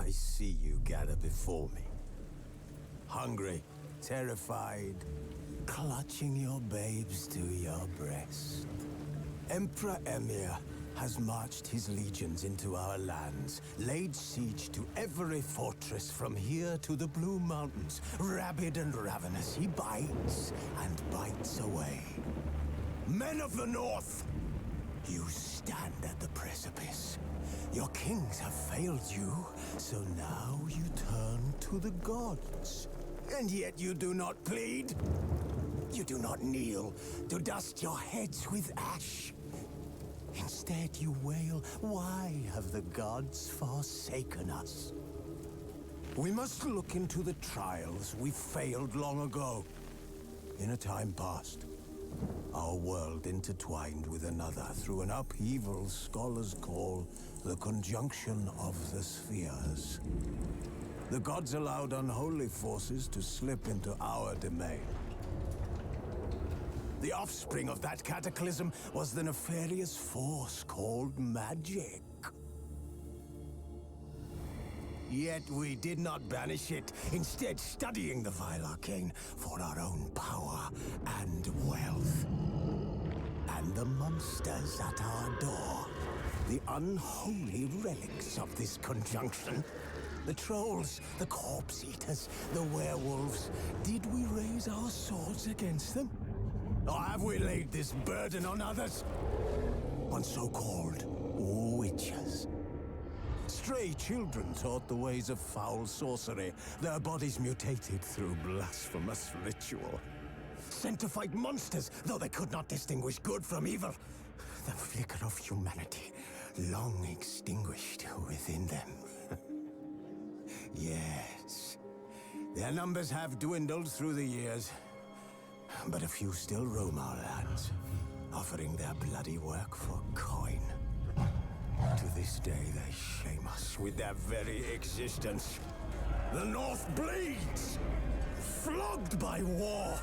I see you gather before me. Hungry, terrified, clutching your babes to your breast. Emperor Emir has marched his legions into our lands, laid siege to every fortress from here to the Blue Mountains. Rabid and ravenous, he bites and bites away. Men of the North, you stand at the precipice. Your kings have failed you, so now you turn to the gods. And yet you do not plead. You do not kneel to dust your heads with ash. Instead you wail, why have the gods forsaken us? We must look into the trials we failed long ago. In a time past, our world intertwined with another through an upheaval scholars call the conjunction of the spheres. The gods allowed unholy forces to slip into our domain. The offspring of that cataclysm was the nefarious force called magic. Yet we did not banish it, instead studying the vile arcane for our own power and wealth. And the monsters at our door, the unholy relics of this conjunction. The trolls, the corpse eaters, the werewolves. Did we raise our swords against them? Or have we laid this burden on others? On so-called witches. Stray children taught the ways of foul sorcery, their bodies mutated through blasphemous ritual. Sent to fight monsters, though they could not distinguish good from evil. The flicker of humanity, long extinguished within them. Yes, their numbers have dwindled through the years. But a few still roam our lands, offering their bloody work for coin. To this day, they shame us with their very existence. The North bleeds, flogged by war.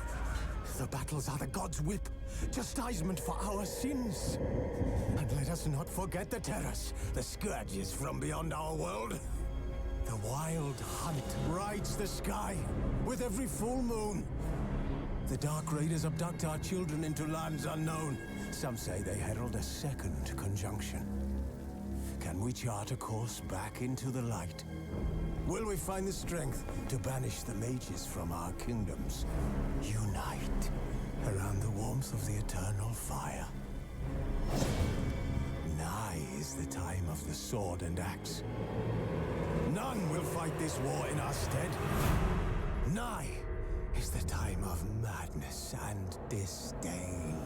The battles are the gods' whip, chastisement for our sins. And let us not forget the terrors, the scourges from beyond our world. The wild hunt rides the sky with every full moon. The Dark Raiders abduct our children into lands unknown. Some say they herald a second conjunction. Can we chart a course back into the light? Will we find the strength to banish the mages from our kingdoms? Unite around the warmth of the eternal fire. Nigh is the time of the sword and axe. None will fight this war in our stead. Nigh is the time of madness and disdain.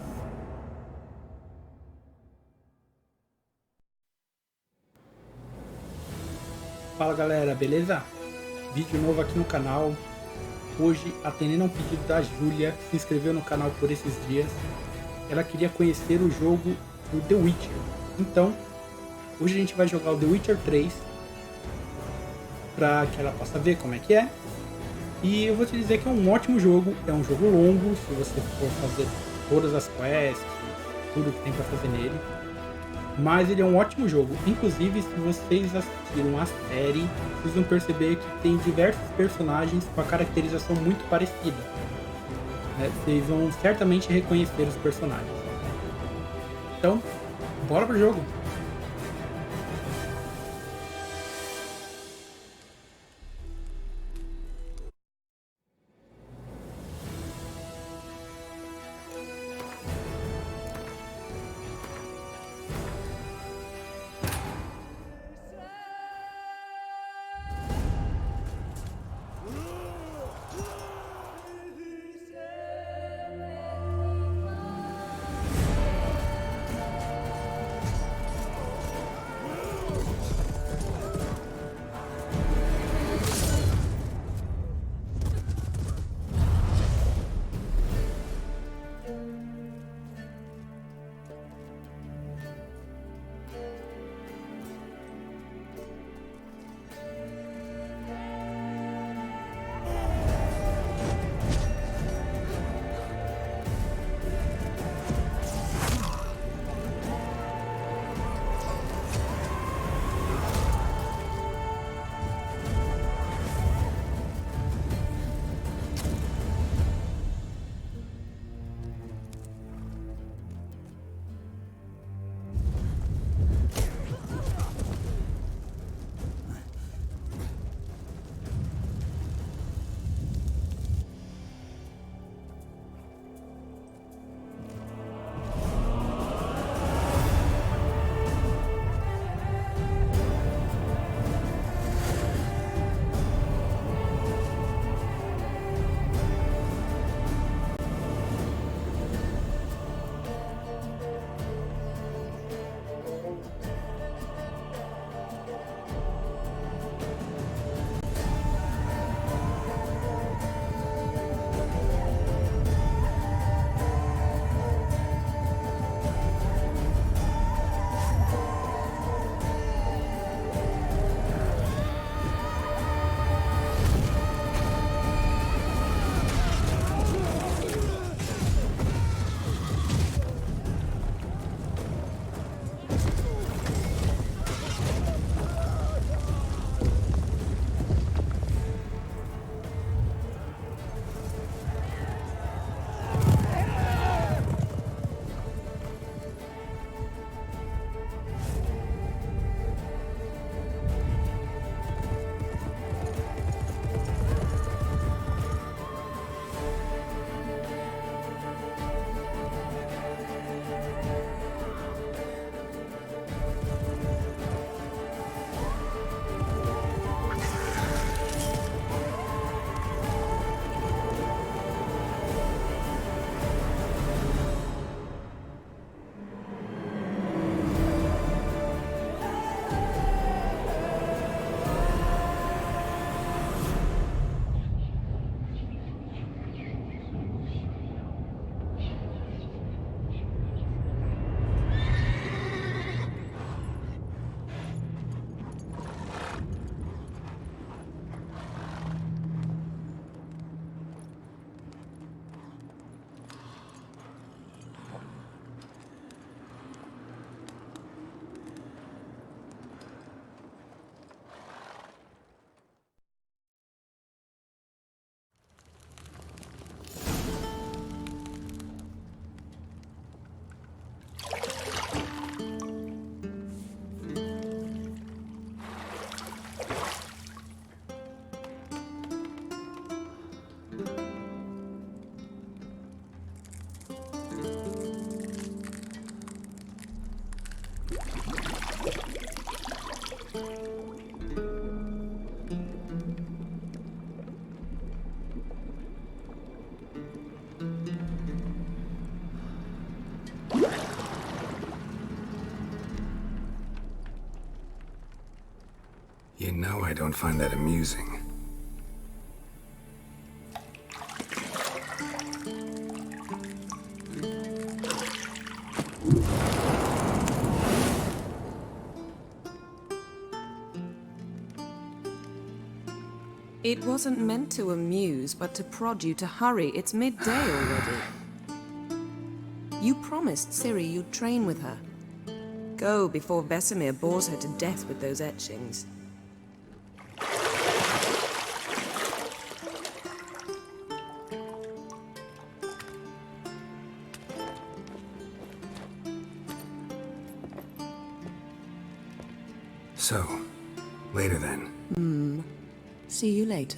Fala galera, beleza? Vídeo novo aqui no canal. Hoje, atendendo a um pedido da Júlia, que se inscreveu no canal por esses dias. Ela queria conhecer o jogo do The Witcher. Então, hoje a gente vai jogar o The Witcher 3 para que ela possa ver como é que é. E eu vou te dizer que é um ótimo jogo, é um jogo longo, se você for fazer todas as quests, tudo que tem para fazer nele. Mas ele é um ótimo jogo, inclusive se vocês assistiram a série, vocês vão perceber que tem diversos personagens com a caracterização muito parecida. Vocês vão certamente reconhecer os personagens. Então, bora pro jogo! You know I don't find that amusing. It wasn't meant to amuse, but to prod you to hurry. It's midday already. You promised Ciri you'd train with her. Go before Vesemir bores her to death with those etchings. So, later then. See you later.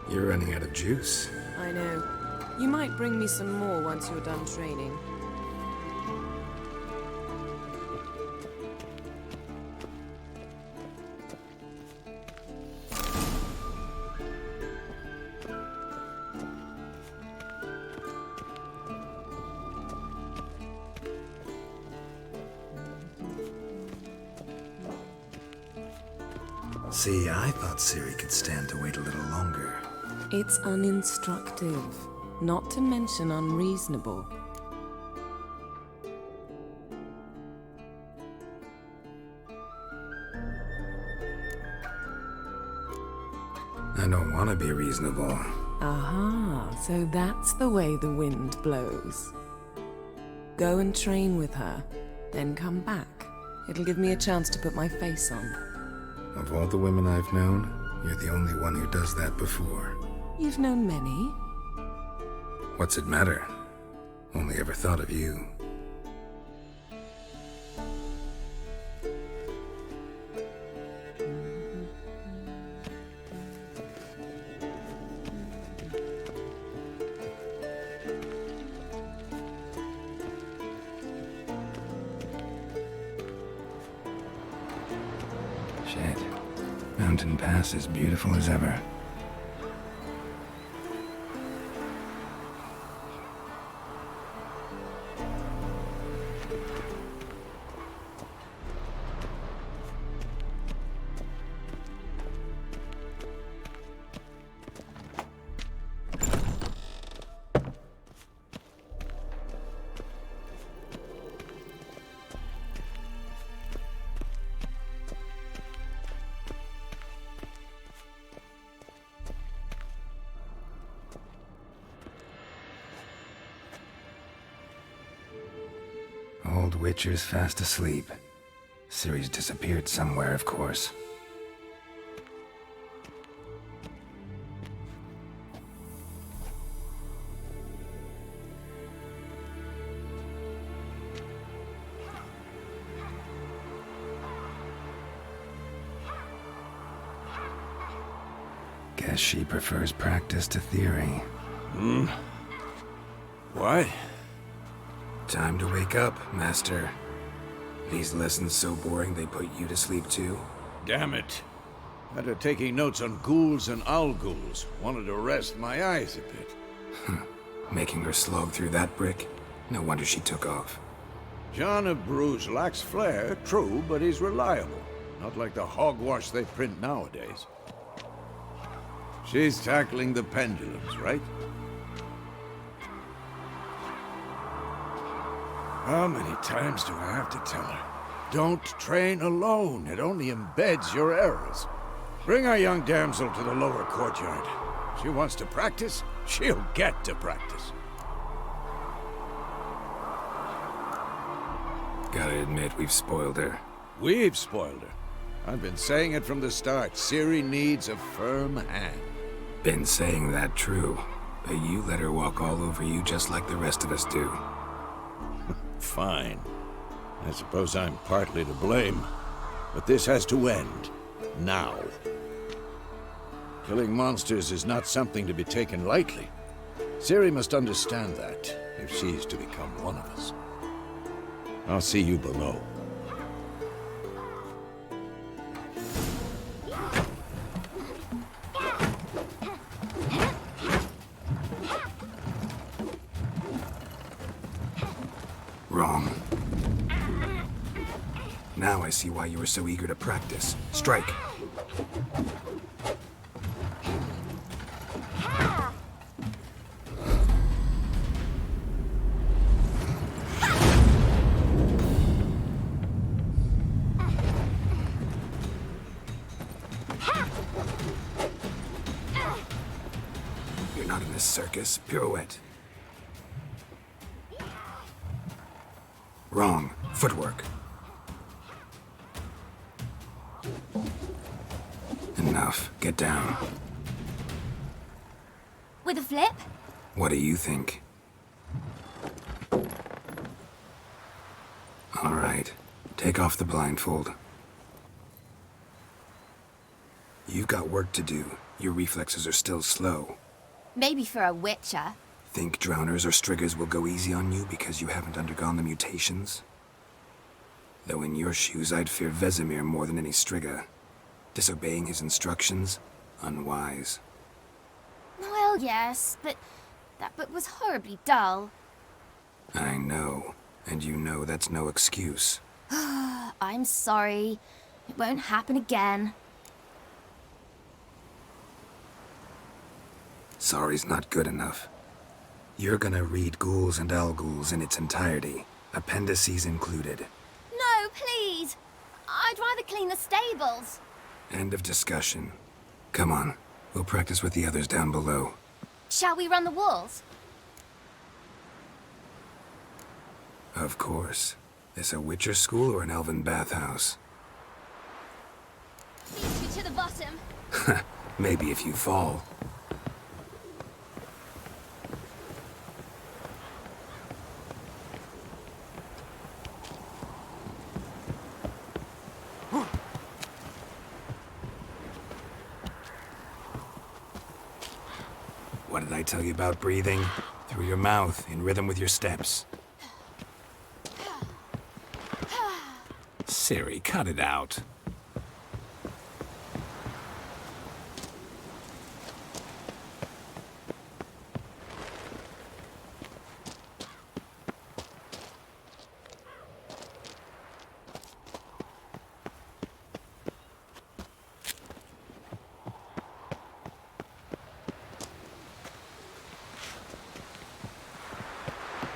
You're running out of juice. I know. You might bring me some more once you're done training. See, I thought Ciri could stand to wait a little longer. It's uninstructive, not to mention unreasonable. I don't want to be reasonable. Aha, so that's the way the wind blows. Go and train with her, then come back. It'll give me a chance to put my face on. Of all the women I've known, you're the only one who does that before. You've known many. What's it matter? Only ever thought of you. Shit. Mountain Pass is beautiful as ever. Old Witcher's fast asleep. Ciri's disappeared somewhere, of course. Guess she prefers practice to theory. What? Time to wake up, Master. These lessons so boring they put you to sleep too? Damn it. After taking notes on ghouls and owl ghouls, wanted to rest my eyes a bit. Making her slog through that brick? No wonder she took off. John of Bruges lacks flair, true, but he's reliable. Not like the hogwash they print nowadays. She's tackling the pendulums, right? How many times do I have to tell her? Don't train alone. It only embeds your errors. Bring our young damsel to the lower courtyard. She wants to practice, she'll get to practice. Gotta admit, we've spoiled her. We've spoiled her. I've been saying it from the start. Ciri needs a firm hand. Been saying that true. But you let her walk all over you just like the rest of us do. Fine. I suppose I'm partly to blame. But this has to end. Now. Killing monsters is not something to be taken lightly. Ciri must understand that, if she's to become one of us. I'll see you below. Wrong. Now I see why you were so eager to practice. Strike. You're not in this circus. Pirouette. Wrong. Footwork. Enough. Get down. With a flip? What do you think? All right. Take off the blindfold. You've got work to do. Your reflexes are still slow. Maybe for a witcher. Think drowners or striggers will go easy on you because you haven't undergone the mutations? Though in your shoes, I'd fear Vesemir more than any strigger. Disobeying his instructions? Unwise. Well, yes, but that book was horribly dull. I know. And you know that's no excuse. I'm sorry. It won't happen again. Sorry's not good enough. You're gonna read Ghouls and Alghouls in its entirety, appendices included. No, please! I'd rather clean the stables. End of discussion. Come on, we'll practice with the others down below. Shall we run the walls? Of course. This a Witcher school or an elven bathhouse? Leads you to the bottom. Maybe if you fall. What did I tell you about breathing? Through your mouth, in rhythm with your steps. Ciri, cut it out.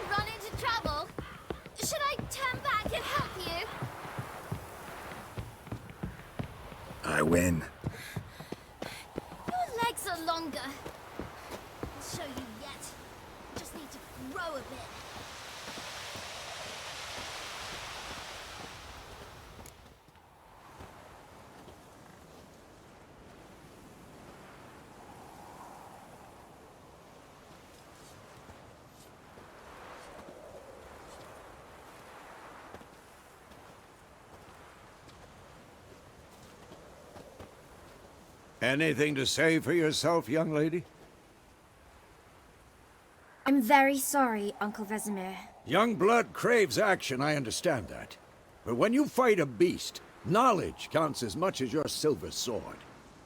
Run into trouble? Should I turn back and help you? I win. Your legs are longer. I'll show you yet. Just need to grow a bit. Anything to say for yourself, young lady? I'm very sorry, Uncle Vesemir. Young blood craves action, I understand that. But when you fight a beast, knowledge counts as much as your silver sword.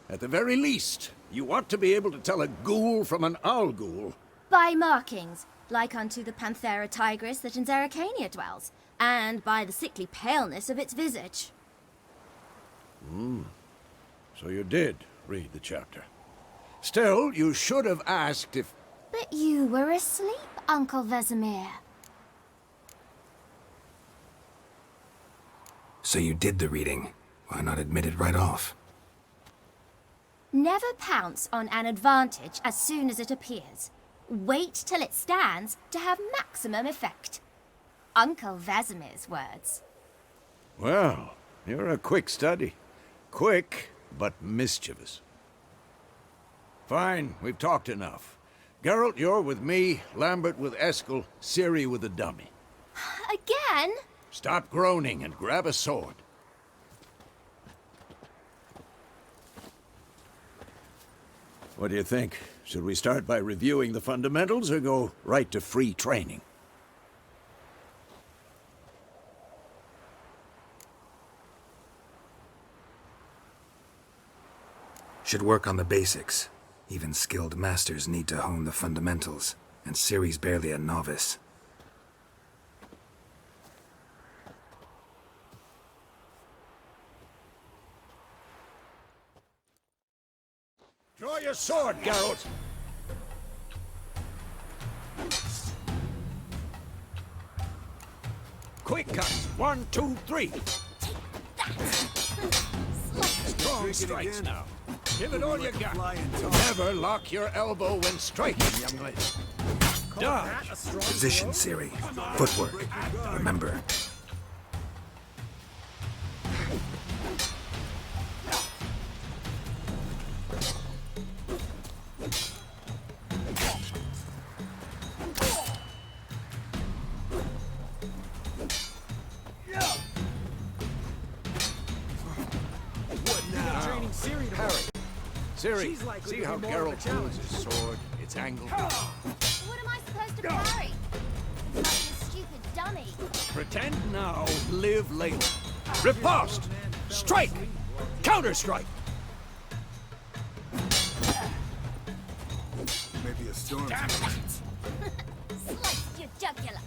At the very least, you ought to be able to tell a ghoul from an Alghoul. By markings, like unto the Panthera tigris that in Zerrikania dwells, and by the sickly paleness of its visage. So you did read the chapter. Still, you should have asked if... But you were asleep, Uncle Vesemir. So you did the reading. Why not admit it right off? Never pounce on an advantage as soon as it appears. Wait till it stands to have maximum effect. Uncle Vesemir's words. Well, you're a quick study. Quick, but mischievous. Fine, we've talked enough. Geralt, you're with me, Lambert with Eskel, Ciri with the dummy. Again? Stop groaning and grab a sword. What do you think? Should we start by reviewing the fundamentals or go right to free training? Should work on the basics. Even skilled masters need to hone the fundamentals, and Ciri's barely a novice. Draw your sword, Geralt! Quick cut! 1, 2, 3! Strong strikes now. Give it all you got. Never lock your elbow when striking, young lady. Dodge! Position, Ciri. Footwork. Remember. Ciri, see how Geralt pulls his sword? It's angled. What am I supposed to parry? Like a stupid dummy. Pretend now, live later. Riposte! Strike! Counter-strike! Maybe a storm. Sliced your jugular.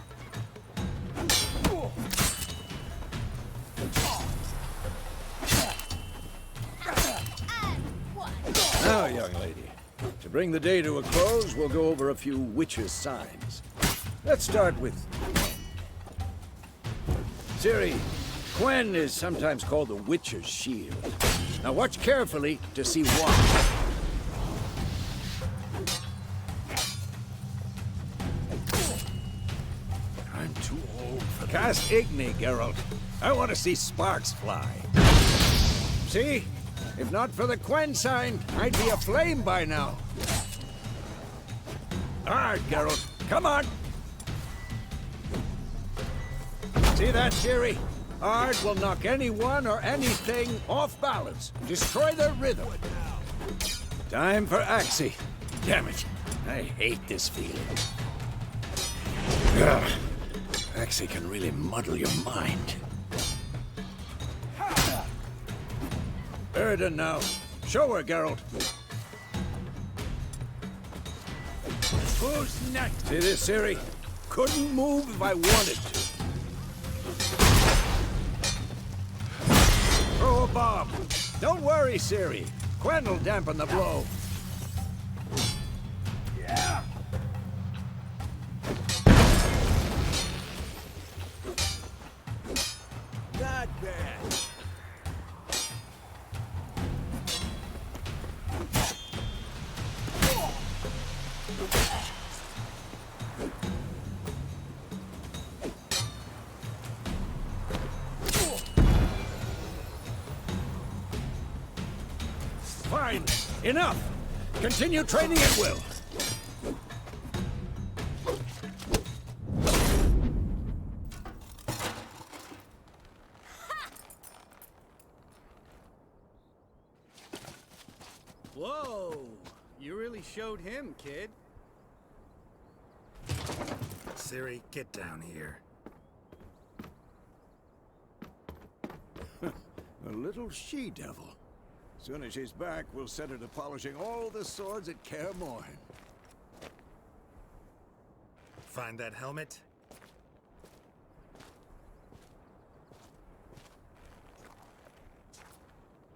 Now, young lady, to bring the day to a close, we'll go over a few witches' signs. Let's start with Quen. Ciri, Quen is sometimes called the witch's shield. Now watch carefully to see why. I'm too old for Cast Igni, Geralt. I want to see sparks fly. See? If not for the Quen sign, I'd be aflame by now. Hard, Geralt. Come on! See that, Ciri? Ard will knock anyone or anything off balance. Destroy their rhythm. Time for Axii. Damn it. I hate this feeling. Ugh. Axii can really muddle your mind. Erden now. Show her, Geralt. Who's next? See this, Ciri? Couldn't move if I wanted to. Throw a bomb. Don't worry, Ciri. Quen will dampen the blow. Yeah. Not bad. Fine. Enough. Continue training at will. Whoa! You really showed him, kid. Ciri, get down here. A little she-devil. Soon as she's back, we'll set her to polishing all the swords at Kaer Morhen. Find that helmet?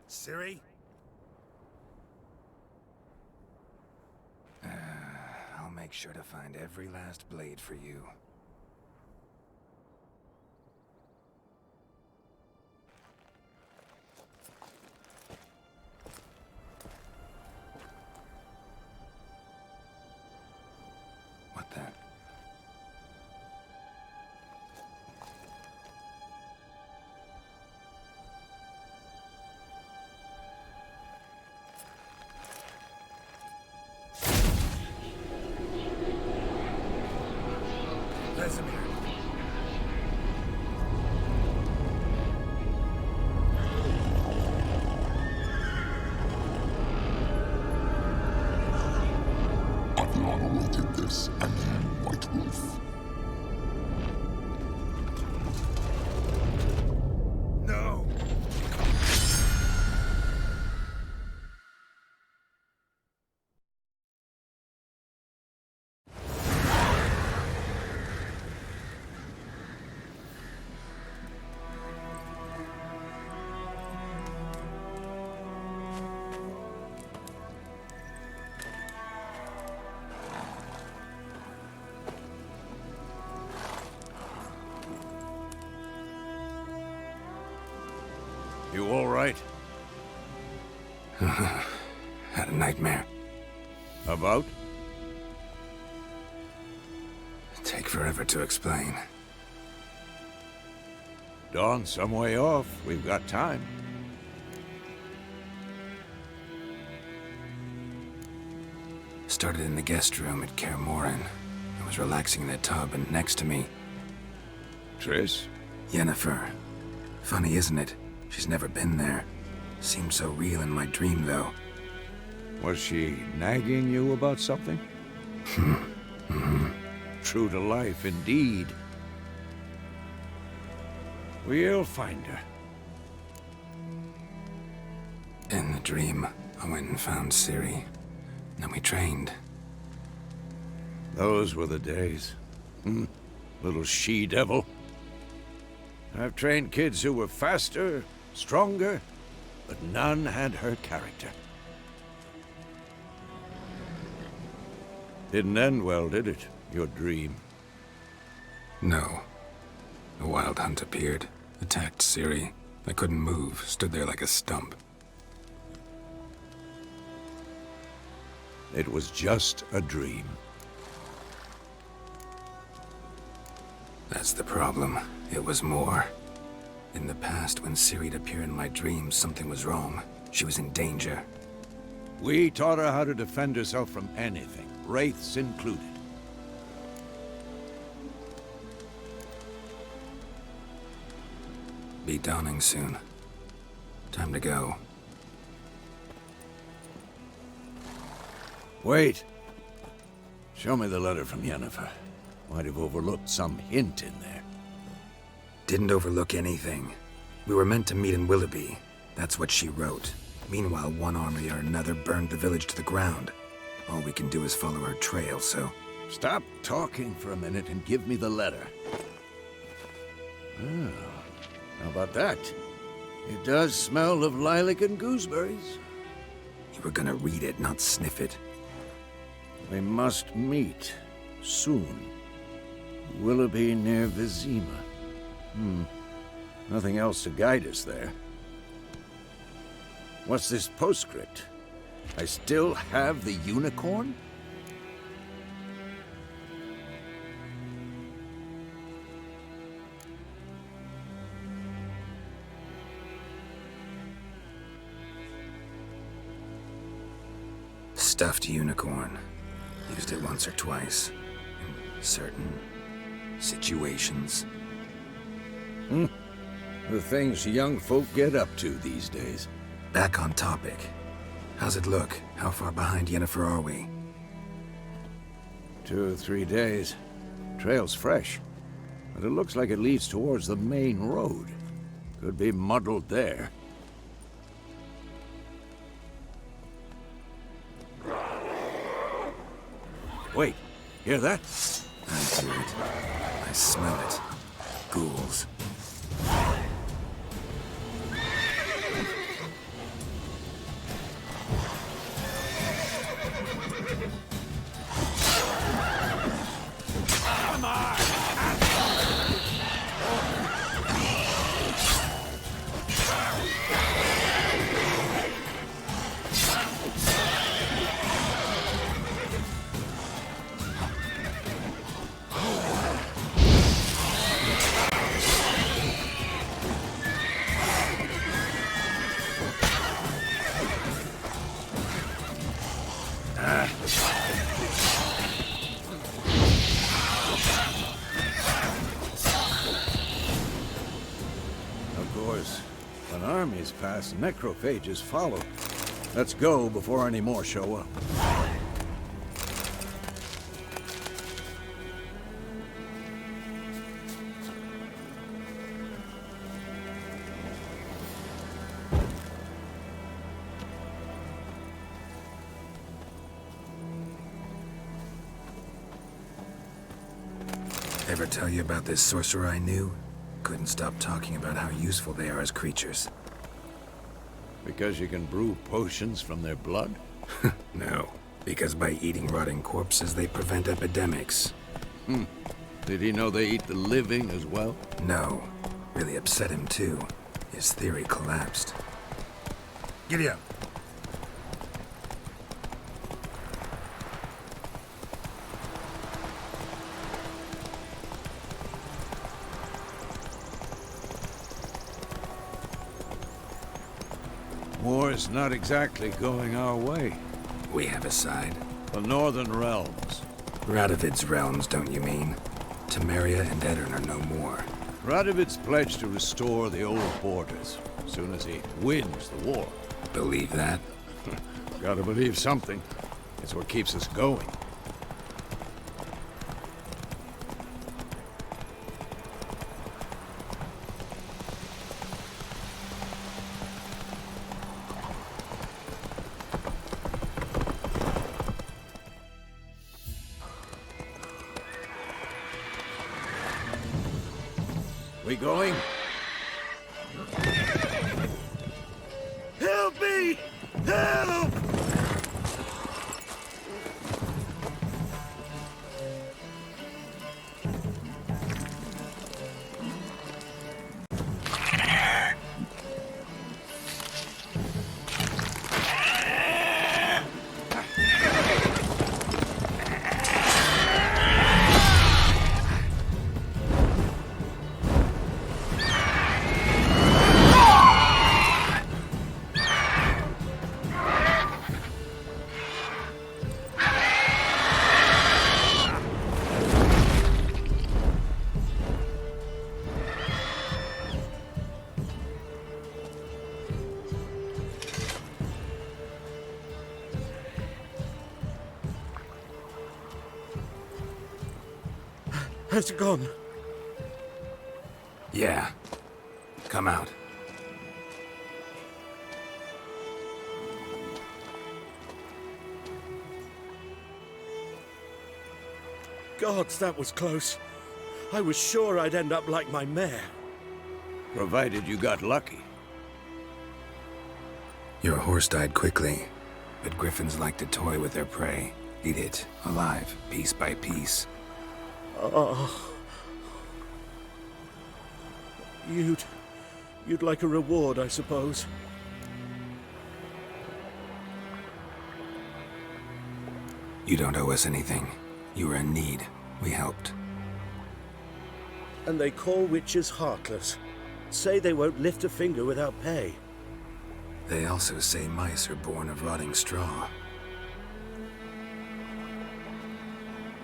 Ciri? I'll make sure to find every last blade for you. this again, White Wolf. No! You all right? Had a nightmare. About? Take forever to explain. Dawn's some way off. We've got time. Started in the guest room at Kaer Morhen. I was relaxing in a tub, and next to me, Triss? Yennefer. Funny, isn't it? She's never been there. Seemed so real in my dream, though. Was she nagging you about something? True to life, indeed. We'll find her. In the dream, I went and found Ciri. Then we trained. Those were the days. Little she-devil. I've trained kids who were faster, stronger, but none had her character. Didn't end well, did it? Your dream? No. A wild hunt appeared, attacked Ciri. I couldn't move, stood there like a stump. It was just a dream. That's the problem. It was more. In the past, when Ciri'd appear in my dreams, something was wrong. She was in danger. We taught her how to defend herself from anything, wraiths included. Be dawning soon. Time to go. Wait. Show me the letter from Yennefer. Might have overlooked some hint in there. Didn't overlook anything. We were meant to meet in Willoughby. That's what she wrote. Meanwhile, one army or another burned the village to the ground. All we can do is follow her trail, so... Stop talking for a minute and give me the letter. Oh, how about that? It does smell of lilac and gooseberries. You were gonna read it, not sniff it. We must meet. Soon. Willoughby near Vizima. Nothing else to guide us there. What's this postscript? I still have the unicorn? Stuffed unicorn. Used it once or twice. In certain situations. The things young folk get up to these days. Back on topic. How's it look? How far behind Yennefer are we? 2 or 3 days. Trail's fresh. But it looks like it leads towards the main road. Could be muddled there. Wait, hear that? I hear it. I smell it. Ghouls. Of course, when armies pass, necrophages follow. Let's go before any more show up. Ever tell you about this sorcerer I knew? Couldn't stop talking about how useful they are as creatures. Because you can brew potions from their blood? No, because by eating rotting corpses, they prevent epidemics. Did he know they eat the living as well? No. Really upset him, too. His theory collapsed. Giddy up. War's not exactly going our way. We have a side. The Northern Realms. Radovid's realms, don't you mean? Temeria and Edirn are no more. Radovid's pledged to restore the old borders as soon as he wins the war. Believe that? Gotta believe something. It's what keeps us going. We going? Help me! Help! Has it gone? Yeah. Come out. Gods, that was close. I was sure I'd end up like my mare. Provided you got lucky. Your horse died quickly, but griffins like to toy with their prey. Eat it, alive, piece by piece. Oh. You'd like a reward, I suppose. You don't owe us anything. You were in need. We helped. And they call witches heartless. Say they won't lift a finger without pay. They also say mice are born of rotting straw.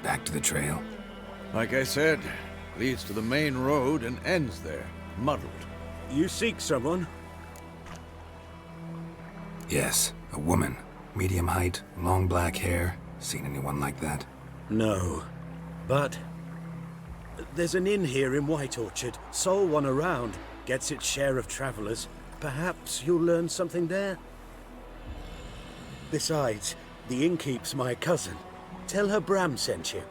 Back to the trail? Like I said, leads to the main road and ends there, muddled. You seek someone? Yes, a woman. Medium height, long black hair. Seen anyone like that? No. But there's an inn here in White Orchard. Sole one around. Gets its share of travelers. Perhaps you'll learn something there? Besides, the innkeep's my cousin. Tell her Bram sent you.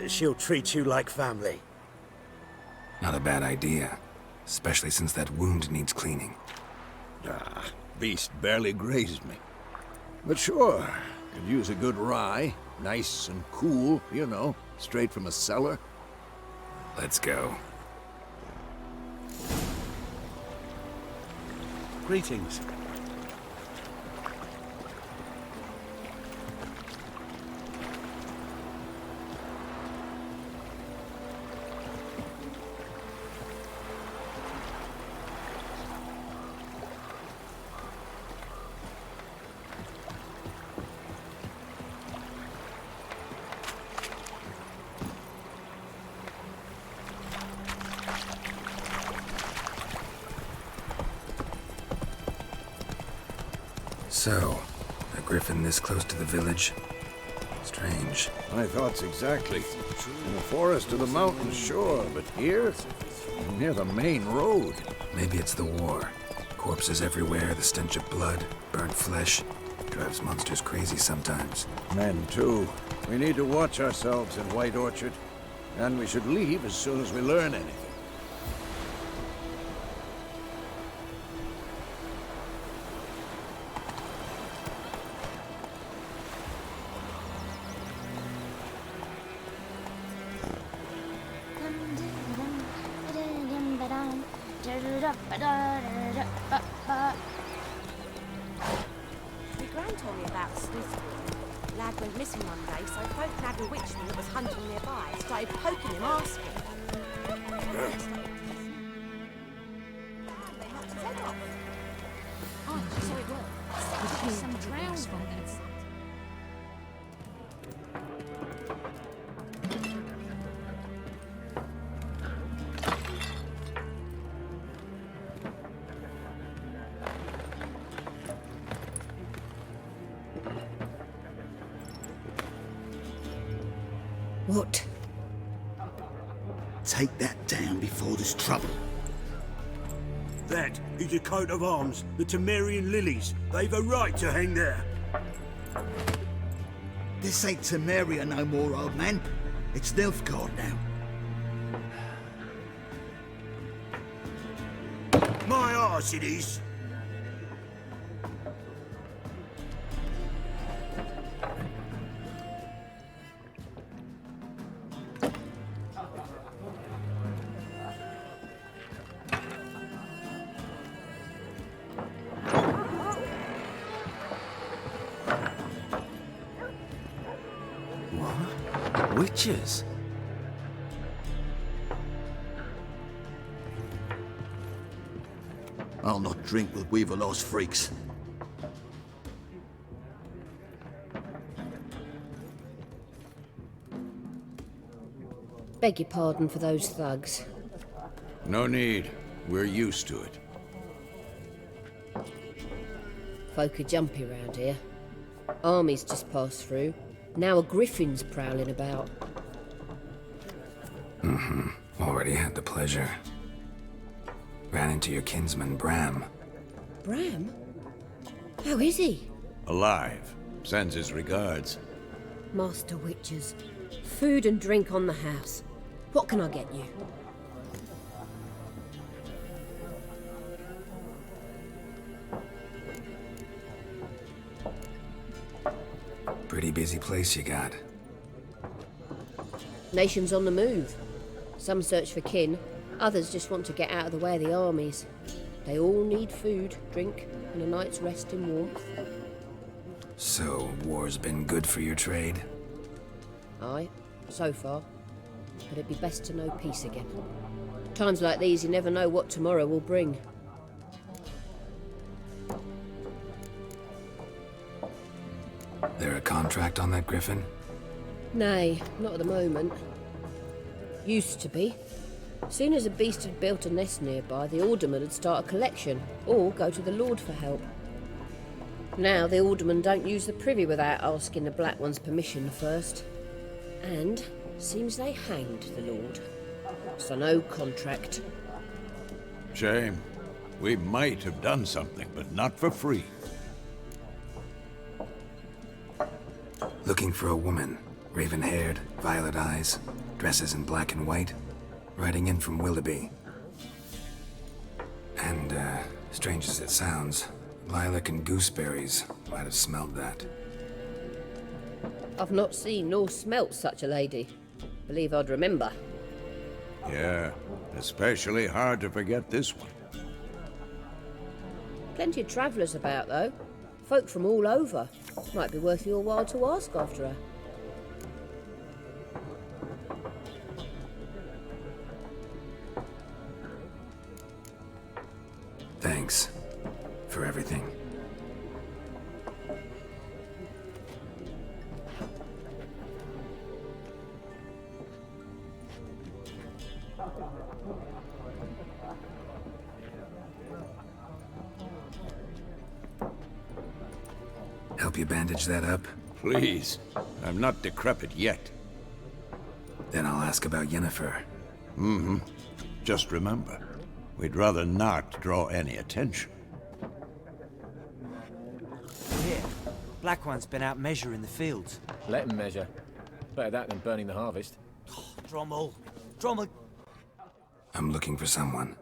She'll treat you like family. Not a bad idea. Especially since that wound needs cleaning. Beast barely grazed me. But sure, could use a good rye. Nice and cool, you know, straight from a cellar. Let's go. Greetings. So, a griffin this close to the village? Strange. My thoughts exactly. In the forest or the mountains, sure, but here? Near the main road. Maybe it's the war. Corpses everywhere, the stench of blood, burnt flesh. Drives monsters crazy sometimes. Men, too. We need to watch ourselves in White Orchard. And we should leave as soon as we learn anything. My gran told me about a sleuth boy. Lad went missing one day, so folk nabbed a witchman that was hunting nearby and started poking him, asking. They knocked his head off. Oh, so it worked. Some drowned one. What? Take that down before there's trouble. That is a coat of arms, the Temerian lilies. They've a right to hang there. This ain't Temeria no more, old man. It's Nilfgaard now. My arse it is. Witches? I'll not drink with Weaverlaw's freaks. Beg your pardon for those thugs. No need. We're used to it. Folk are jumpy round here. Armies just passed through. Now a griffin's prowling about. Already had the pleasure. Ran into your kinsman, Bram. Bram? How is he? Alive. Sends his regards. Master Witches. Food and drink on the house. What can I get you? Pretty busy place you got. Nations on the move. Some search for kin, others just want to get out of the way of the armies. They all need food, drink, and a night's rest in warmth. So, war's been good for your trade? Aye, so far. But it'd be best to know peace again. Times like these, you never know what tomorrow will bring. There a contract on that griffin? Nay, not at the moment. Used to be. Soon as a beast had built a nest nearby, the alderman would start a collection, or go to the Lord for help. Now the aldermen don't use the privy without asking the Black One's permission first. And seems they hanged the Lord. So no contract. Shame. We might have done something, but not for free. Looking for a woman. Raven-haired, violet eyes, dresses in black and white. Riding in from Willoughby. And, strange as it sounds, lilac and gooseberries might have smelled that. I've not seen nor smelt such a lady. Believe I'd remember. Yeah, especially hard to forget this one. Plenty of travellers about, though. Folk from all over. Might be worth your while to ask after her. Thanks for everything. Help you bandage that up? Please. I'm not decrepit yet. Then I'll ask about Yennefer. Just remember, we'd rather not draw any attention. Here, Black One's been out measuring the fields. Let him measure. Better that than burning the harvest. Drommel, I'm looking for someone.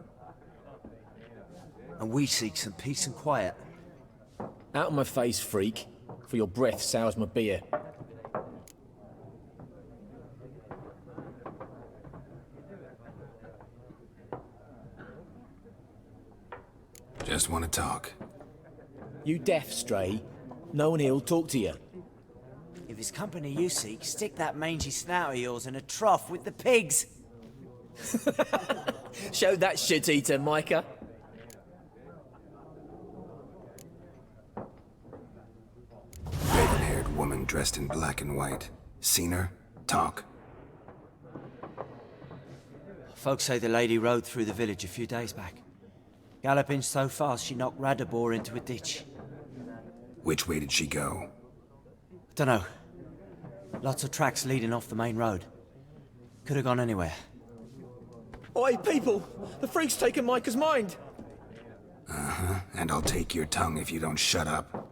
and we seek some peace and quiet. Out of my face, freak, for your breath sours my beer. Just want to talk. You deaf, Stray? No one here'll talk to you. If it's company you seek, stick that mangy snout of yours in a trough with the pigs. Show that shit-eater, Micah. Raven-haired woman dressed in black and white. Seen her? Talk. Folks say the lady rode through the village a few days back. Galloping so fast she knocked Radabor into a ditch. Which way did she go? Dunno. Lots of tracks leading off the main road. Could have gone anywhere. Oi, people! The freak's taken Micah's mind! Uh-huh, and I'll take your tongue if you don't shut up.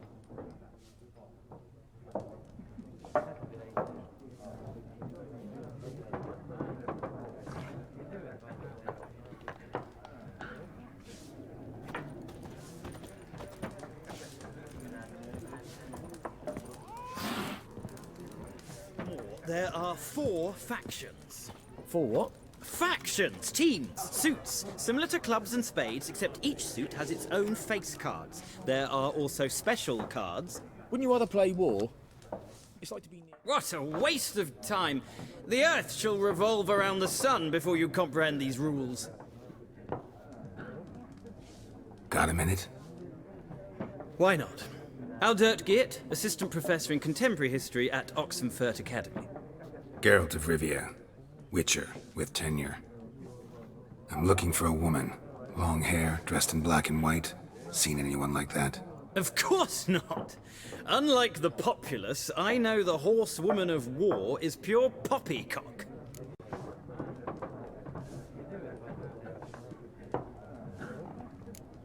There are 4 factions. For what? Factions, teams, suits, similar to clubs and spades, except each suit has its own face cards. There are also special cards. Wouldn't you rather play war? It's like to be near... What a waste of time! The Earth shall revolve around the sun before you comprehend these rules. Got a minute? Why not? Aldert Geert, Assistant Professor in Contemporary History at Oxenfurt Academy. Geralt of Rivia. Witcher, with tenure. I'm looking for a woman. Long hair, dressed in black and white. Seen anyone like that? Of course not! Unlike the populace, I know the horsewoman of war is pure poppycock.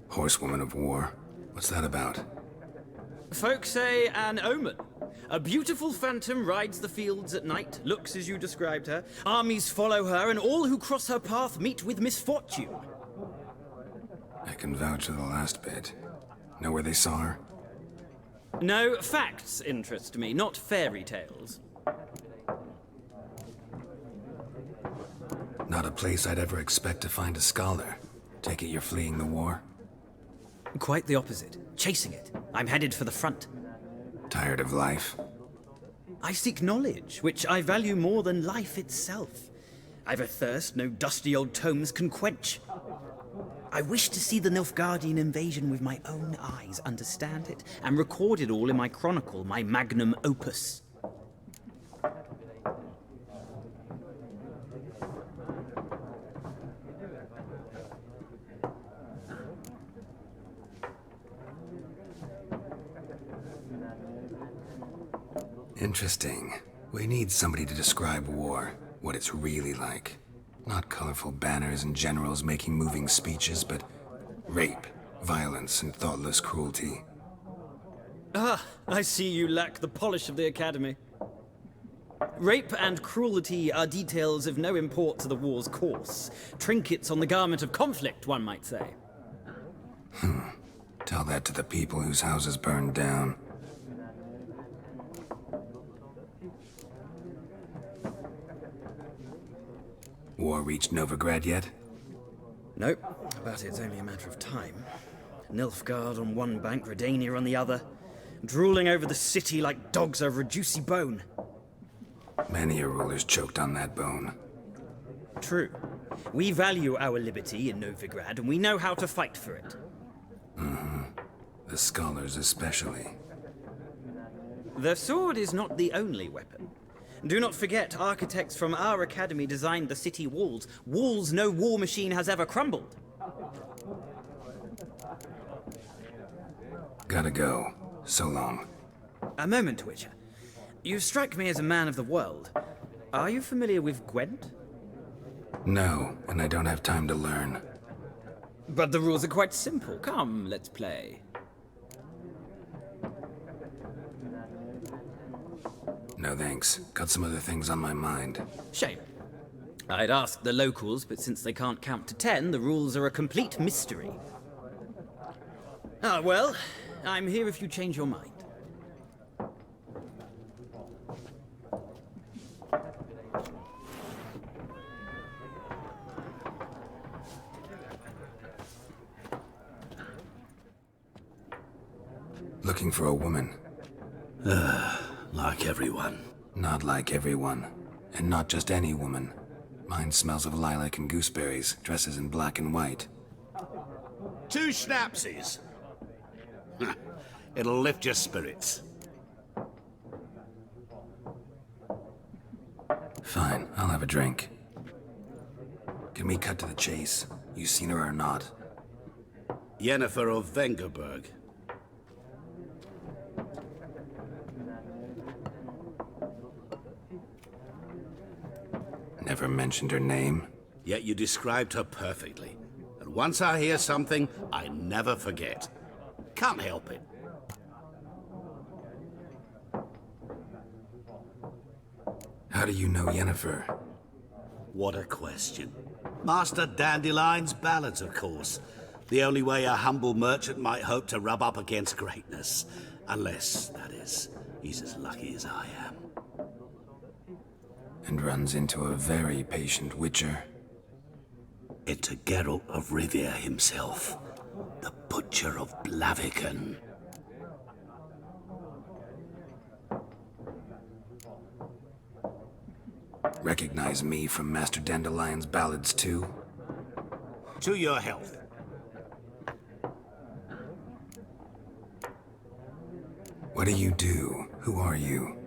Horsewoman of war. What's that about? Folk say an omen. A beautiful phantom rides the fields at night, looks as you described her. Armies follow her, and all who cross her path meet with misfortune. I can vouch for the last bit. Know where they saw her? No, facts interest me, not fairy tales. Not a place I'd ever expect to find a scholar. Take it you're fleeing the war? Quite the opposite. Chasing it. I'm headed for the front. Tired of life? I seek knowledge, which I value more than life itself. I've a thirst no dusty old tomes can quench. I wish to see the Nilfgaardian invasion with my own eyes, understand it, and record it all in my chronicle, my magnum opus. Interesting. We need somebody to describe war, what it's really like. Not colorful banners and generals making moving speeches, but rape, violence, and thoughtless cruelty. Ah, I see you lack the polish of the Academy. Rape and cruelty are details of no import to the war's course. Trinkets on the garment of conflict, one might say. Tell that to the people whose houses burned down. War reached Novigrad yet? Nope, but it's only a matter of time. Nilfgaard on one bank, Redania on the other, drooling over the city like dogs over a juicy bone. Many a ruler's choked on that bone. True. We value our liberty in Novigrad, and we know how to fight for it. The scholars especially. The sword is not the only weapon. Do not forget, architects from our academy designed the city walls. Walls no war machine has ever crumbled. Gotta go. So long. A moment, Witcher. You strike me as a man of the world. Are you familiar with Gwent? No, and I don't have time to learn. But the rules are quite simple. Come, let's play. No thanks. Got some other things on my mind. Shame. I'd ask the locals, but since they can't count to 10, the rules are a complete mystery. Ah, well, I'm here if you change your mind. Looking for a woman. Like everyone. Not like everyone. And not just any woman. Mine smells of lilac and gooseberries, dresses in black and white. 2 schnapsies. It'll lift your spirits. Fine, I'll have a drink. Can we cut to the chase? You seen her or not? Yennefer of Vengerberg. Never mentioned her name. Yet you described her perfectly. And once I hear something, I never forget. Can't help it. How do you know Yennefer? What a question. Master Dandelion's ballads, of course. The only way a humble merchant might hope to rub up against greatness. Unless, that is, he's as lucky as I am. And runs into a very patient witcher. Into Geralt of Rivia himself. The Butcher of Blaviken. Recognize me from Master Dandelion's ballads too? To your health. What do you do? Who are you?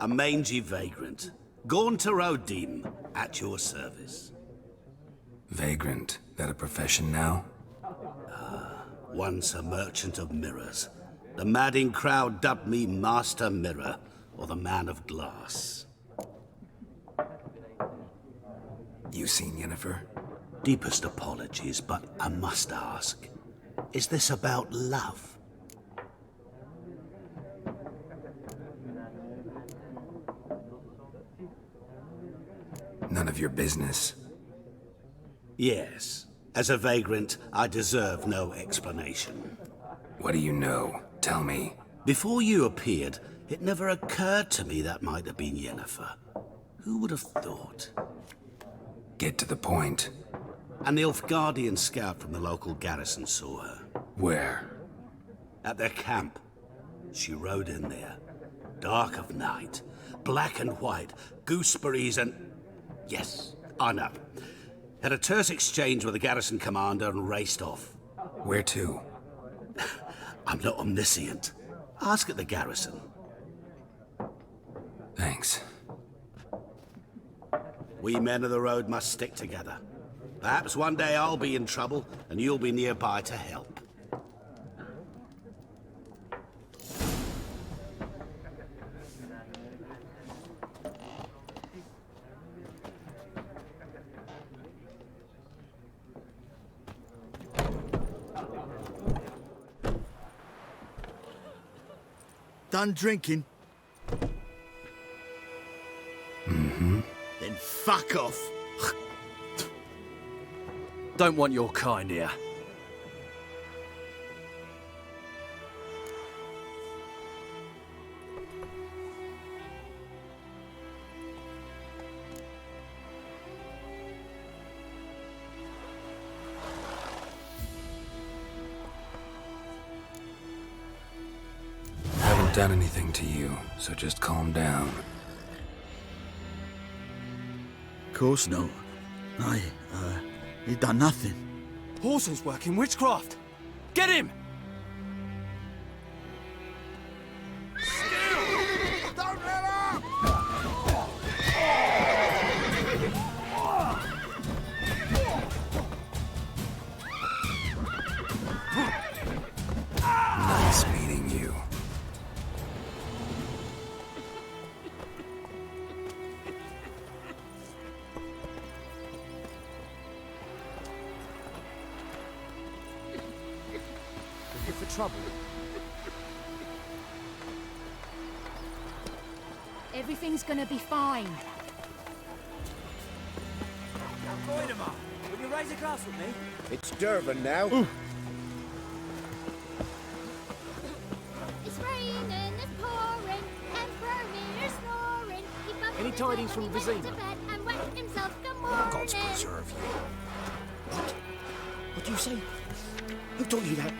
A mangy vagrant. Gaunter Odim, at your service. Vagrant. That a profession now? Once a merchant of mirrors. The madding crowd dubbed me Master Mirror, or the Man of Glass. You seen Yennefer? Deepest apologies, but I must ask. Is this about love? None of your business. Yes. As a vagrant, I deserve no explanation. What do you know? Tell me. Before you appeared, it never occurred to me that might have been Yennefer. Who would have thought? Get to the point. An Nilfgaardian scout from the local garrison saw her. Where? At their camp. She rode in there. Dark of night. Black and white. Gooseberries and... Yes, I know. Had a terse exchange with the garrison commander and raced off. Where to? I'm not omniscient. Ask at the garrison. Thanks. We men of the road must stick together. Perhaps one day I'll be in trouble and you'll be nearby to help. Done drinking? Mm-hmm. Then fuck off. Don't want your kind here. Haven't done anything to you, so just calm down. Of course not. He done nothing. Horson's working witchcraft. Get him! Nice meeting you. Looking for trouble? Everything's gonna be fine. Goidemar, will you raise a glass with me? It's Durban now. It's raining, it's pouring, and Vermeer's snoring. He bumped Any his tidings head from when he went Vizima? to bed and wet himself good morning. God's preserve you. What do you say? Who told you that?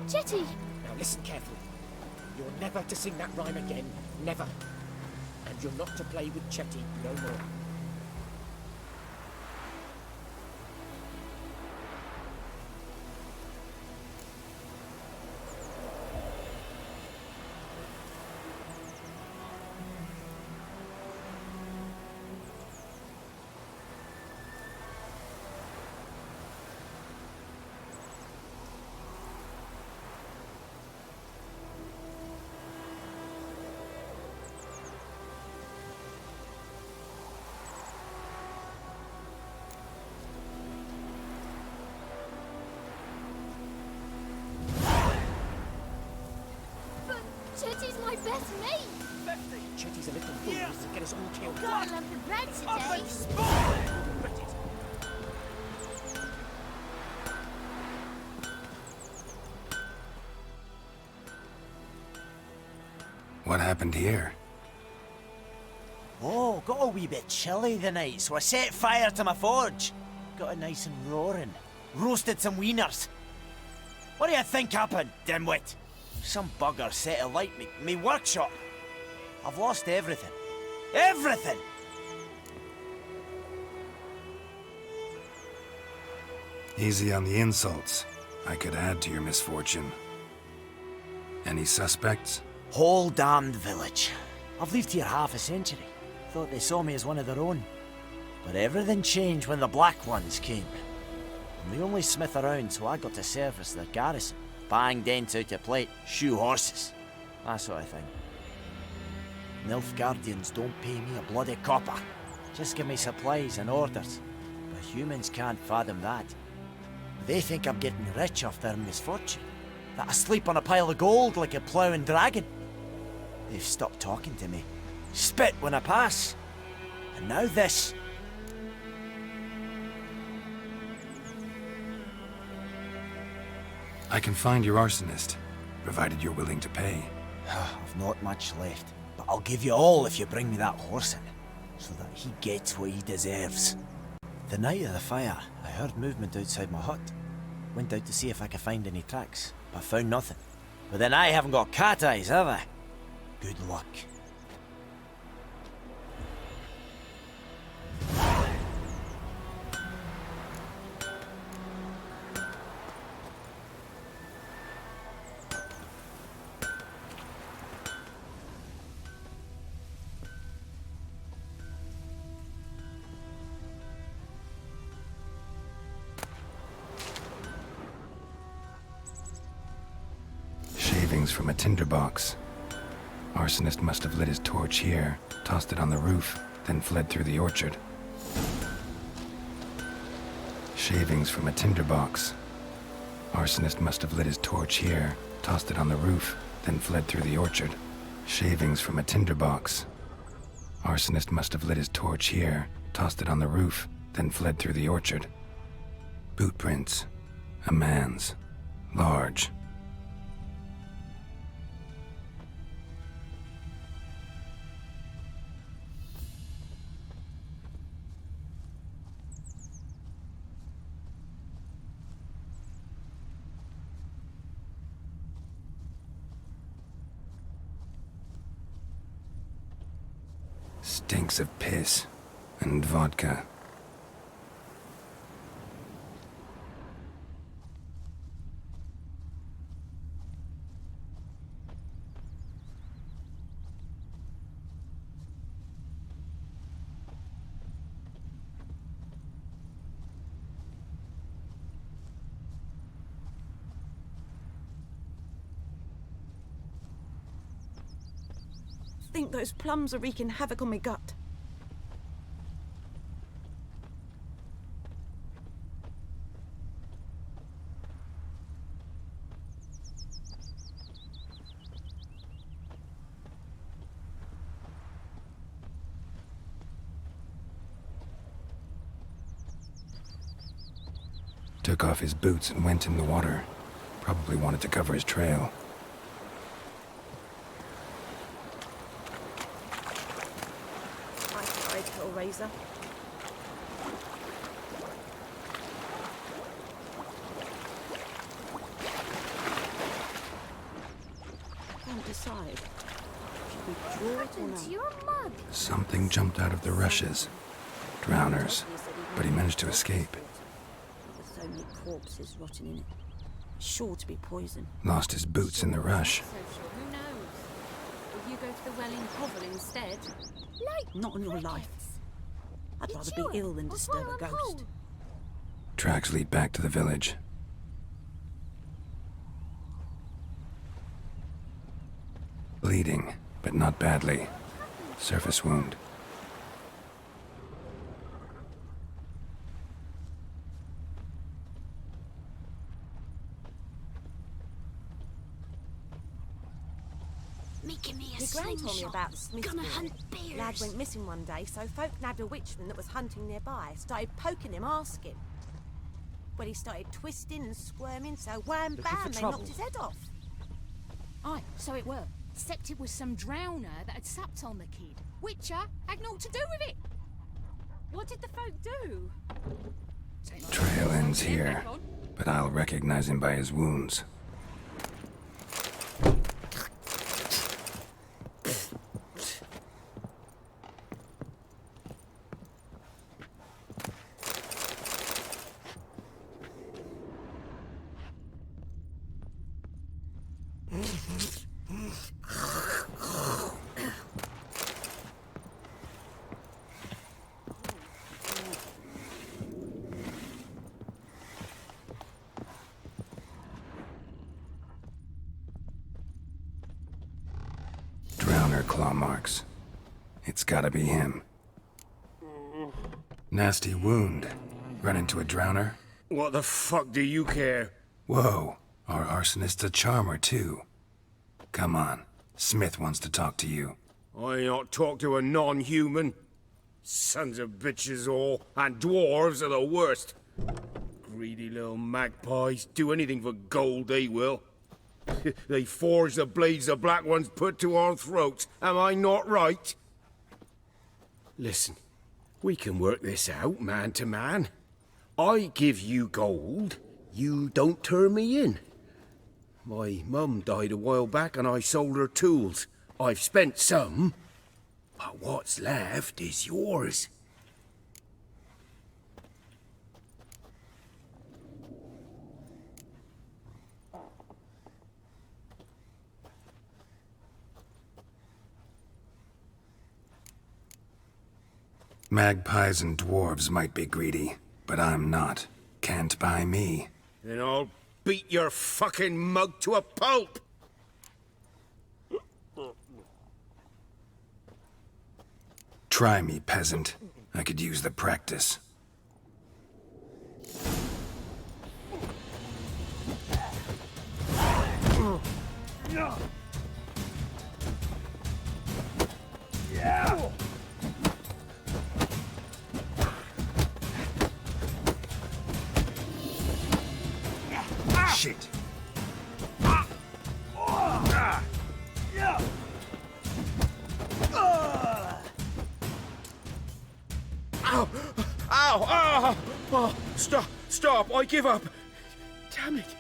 Chetty! Now listen carefully. You're never to sing that rhyme again. Never. And you're not to play with Chetty no more. But Chetty's my best mate! Chetty's a little fool to get us all killed. I love the bread today! Regret it. What happened here? Oh, got a wee bit chilly the night, so I set fire to my forge. Got it nice and roaring. Roasted some wieners. What do you think happened, dimwit? Some bugger set alight me workshop. I've lost everything. Everything! Easy on the insults. I could add to your misfortune. Any suspects? Whole damned village. I've lived here half a century. Thought they saw me as one of their own. But everything changed when the Black Ones came. I'm the only smith around, so I got to service their garrison. Bang dents out of plate, shoe horses. That sort of thing. Nilfgaardians don't pay me a bloody copper. Just give me supplies and orders. But humans can't fathom that. They think I'm getting rich off their misfortune. That I sleep on a pile of gold like a ploughing dragon. They've stopped talking to me. Spit when I pass. And now this. I can find your arsonist, provided you're willing to pay. I've not much left, but I'll give you all if you bring me that horse in, so that he gets what he deserves. The night of the fire, I heard movement outside my hut. Went out to see if I could find any tracks, but found nothing. But then I haven't got cat eyes, have I? Good luck. Shavings from a tinderbox. Arsonist must have lit his torch here, tossed it on the roof, then fled through the orchard. Shavings from a tinderbox. Arsonist must have lit his torch here, tossed it on the roof, then fled through the orchard. Shavings from a tinderbox. Arsonist must have lit his torch here, tossed it on the roof, then fled through the orchard. Boot prints. A man's. Large. Stinks of piss and vodka. Think those plums are wreaking havoc on my gut. Took off his boots and went in the water. Probably wanted to cover his trail. I tried, little razor. Can't decide. Should we draw it or not? Your mug. Something jumped out of the rushes. Drowners. But he managed to escape. With so many corpses rotting in it. Sure to be poison. Lost his boots in the rush. Who knows? Will you go to the well in hovel instead? Like Not on your life. I'd rather be ill than disturb a ghost. Tracks lead back to the village. Bleeding, but not badly. Surface wound. making me a My gran told me slingshot. about the Smith Gonna boy. hunt bears. Lad went missing one day, so folk nabbed a witchman that was hunting nearby. Started poking him, asking. Well, he started twisting and squirming, so wham bam, they knocked his head off. Aye, so it were. Except it was some drowner that had sapped on the kid. Witcher had naught to do with it. What did the folk do? Trail ends here, but I'll recognize him by his wounds. Claw marks. It's gotta be him. Nasty wound. Run into a drowner? What the fuck do you care? Whoa, our arsonist's a charmer too. Come on, Smith wants to talk to you. I not talk to a non-human. Sons of bitches all, and dwarves are the worst. Greedy little magpies, do anything for gold, they will. They forge the blades the black ones put to our throats. Am I not right? Listen, we can work this out, man to man. I give you gold, you don't turn me in. My mum died a while back and I sold her tools. I've spent some, but what's left is yours. Magpies and dwarves might be greedy, but I'm not. Can't buy me. Then I'll beat your fucking mug to a pulp! Try me, peasant. I could use the practice. Shit. Ow! Ow! Ow! Oh, stop! I give up! Damn it!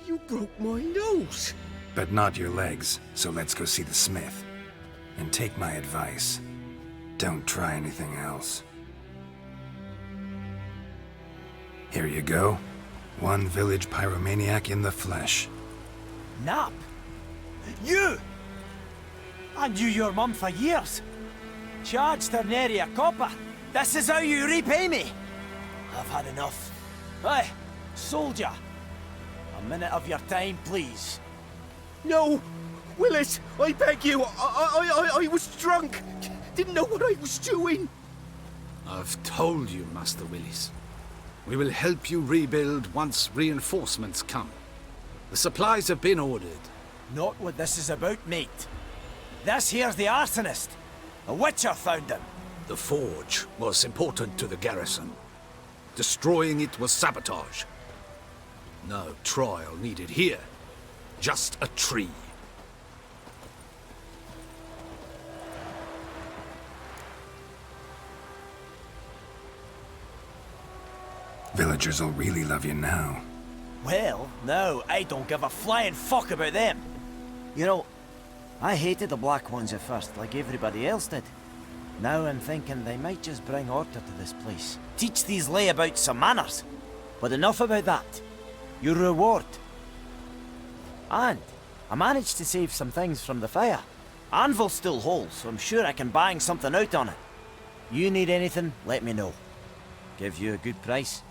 You broke my nose! But not your legs, so let's go see the smith. And take my advice. Don't try anything else. Here you go. One village pyromaniac in the flesh. Nap? You? I knew your mum for years. Charged her nary a copper. This is how you repay me. I've had enough. Hey, soldier. A minute of your time, please. No! Willis, I beg you! I was drunk! Didn't know what I was doing! I've told you, Master Willis. We will help you rebuild once reinforcements come. The supplies have been ordered. Not what this is about, mate. This here's the arsonist. A witcher found him. The forge was important to the garrison. Destroying it was sabotage. No trial needed here. Just a tree. Villagers will really love you now. Well, no, I don't give a flying fuck about them. You know, I hated the Black Ones at first, like everybody else did. Now I'm thinking they might just bring order to this place. Teach these layabouts some manners. But enough about that. Your reward. And I managed to save some things from the fire. Anvil's still whole, so I'm sure I can bang something out on it. You need anything, let me know. Give you a good price.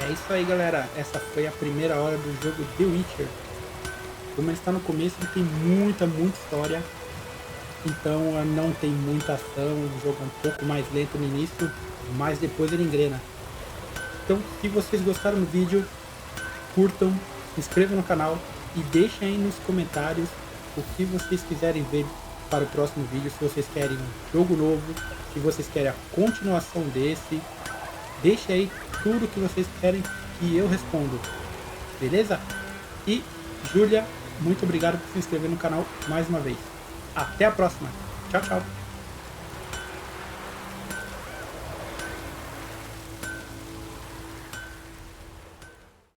É isso aí, galera. Essa foi a primeira hora do jogo The Witcher. Como ele está no começo, ele tem muita história. Então não tem muita ação, o jogo é um pouco mais lento no início, mas depois ele engrena. Então, se vocês gostaram do vídeo, curtam, se inscrevam no canal e deixem aí nos comentários o que vocês quiserem ver para o próximo vídeo. Se vocês querem um jogo novo, se vocês querem a continuação desse, deixe aí tudo que vocês querem que eu respondo, beleza? E, Júlia, muito obrigado por se inscrever no canal mais uma vez. Até a próxima. Tchau, tchau.